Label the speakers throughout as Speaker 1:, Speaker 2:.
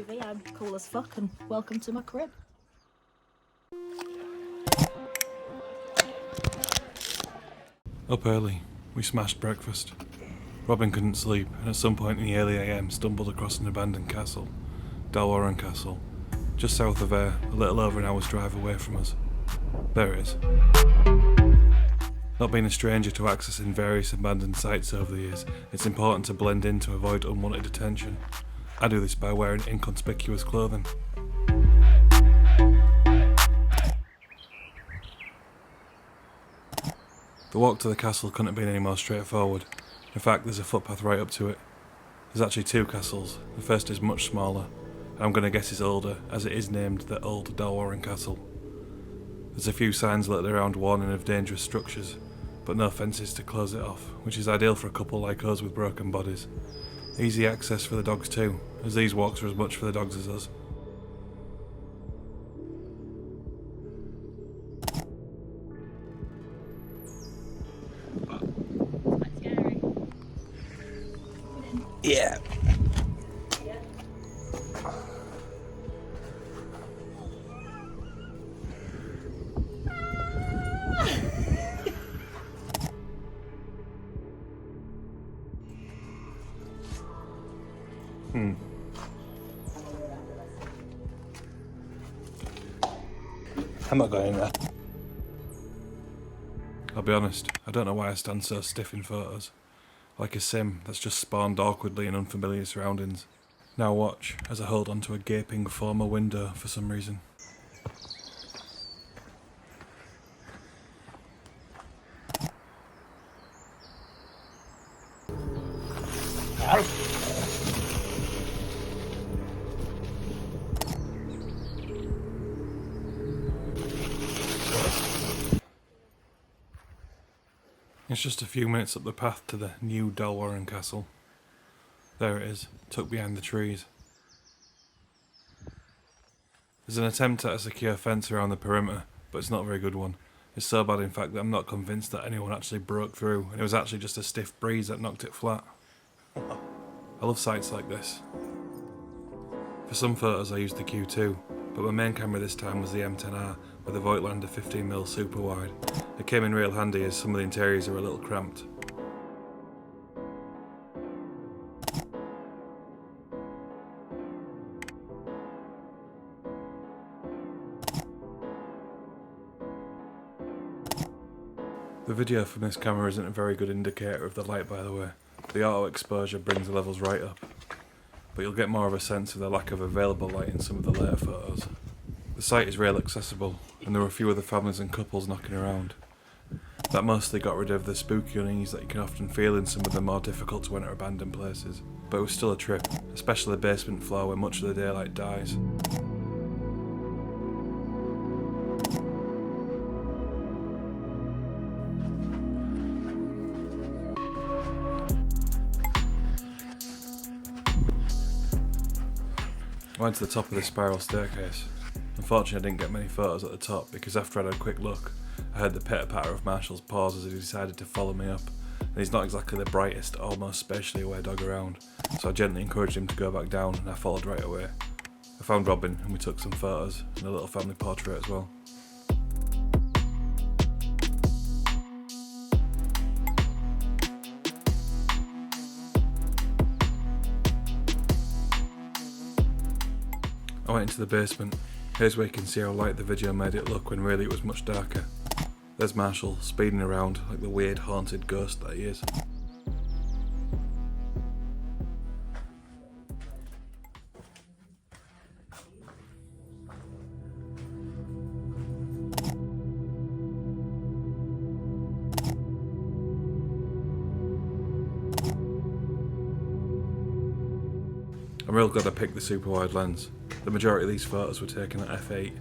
Speaker 1: SUV, I'm cool as fuck, and welcome to my crib.
Speaker 2: Up early, we smashed breakfast. Robin couldn't sleep, and at some point in the early AM stumbled across an abandoned castle, Dalquharran Castle, just south of Ayr, a little over an hour's drive away from us. There it is. Not being a stranger to accessing various abandoned sites over the years, it's important to blend in to avoid unwanted attention. I do this by wearing inconspicuous clothing. The walk to the castle couldn't have been any more straightforward. In fact, there's a footpath right up to it. There's actually two castles. The first is much smaller, and I'm going to guess it's older, as it is named the Old Dalquharran Castle. There's a few signs littered around one and of dangerous structures, but no fences to close it off, which is ideal for a couple like us with broken bodies. Easy access for the dogs too, as these walks are as much for the dogs as us.
Speaker 1: Quite scary.
Speaker 2: Yeah. I'm not going in there. I'll be honest, I don't know why I stand so stiff in photos. Like a sim that's just spawned awkwardly in unfamiliar surroundings. Now watch as I hold onto a gaping former window for some reason. It's just a few minutes up the path to the new Dalquharran Castle. There it is, tucked behind the trees. There's an attempt at a secure fence around the perimeter, but it's not a very good one. It's so bad in fact that I'm not convinced that anyone actually broke through, and it was actually just a stiff breeze that knocked it flat. I love sights like this. For some photos I used the Q2, but my main camera this time was the M10-R with a Voigtlander 15mm super wide. It came in real handy as some of the interiors are a little cramped. The video from this camera isn't a very good indicator of the light, by the way. The auto exposure brings the levels right up, but you'll get more of a sense of the lack of available light in some of the later photos. The site is rail accessible, and there were a few other families and couples knocking around. That mostly got rid of the spooky unease that you can often feel in some of the more difficult to enter abandoned places, but it was still a trip, especially the basement floor where much of the daylight dies. I went to the top of the spiral staircase. Unfortunately I didn't get many photos at the top because after I had a quick look, I heard the pitter-patter of Marshall's paws as he decided to follow me up, and he's not exactly the brightest or most spatially aware dog around, so I gently encouraged him to go back down and I followed right away. I found Robin and we took some photos and a little family portrait as well. I went into the basement. Here's where you can see how light the video made it look when really it was much darker. There's Marshall, speeding around like the weird haunted ghost that he is. I'm real glad I picked the super wide lens. The majority of these photos were taken at f8,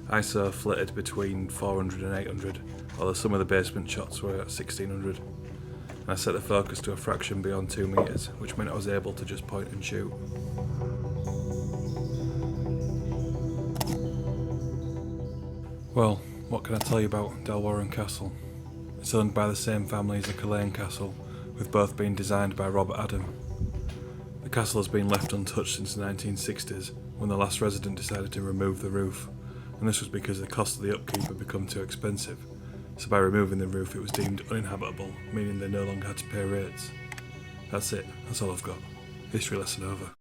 Speaker 2: ISO flitted between 400 and 800, although some of the basement shots were at 1600. And I set the focus to a fraction beyond 2 meters, which meant I was able to just point and shoot. Well, what can I tell you about Dalquharran Castle? It's owned by the same family as the Leica Castle, with both being designed by Robert Adam. The castle has been left untouched since the 1960s, when the last resident decided to remove the roof, and this was because the cost of the upkeep had become too expensive, so by removing the roof it was deemed uninhabitable, meaning they no longer had to pay rates. That's it, that's all I've got. History lesson over.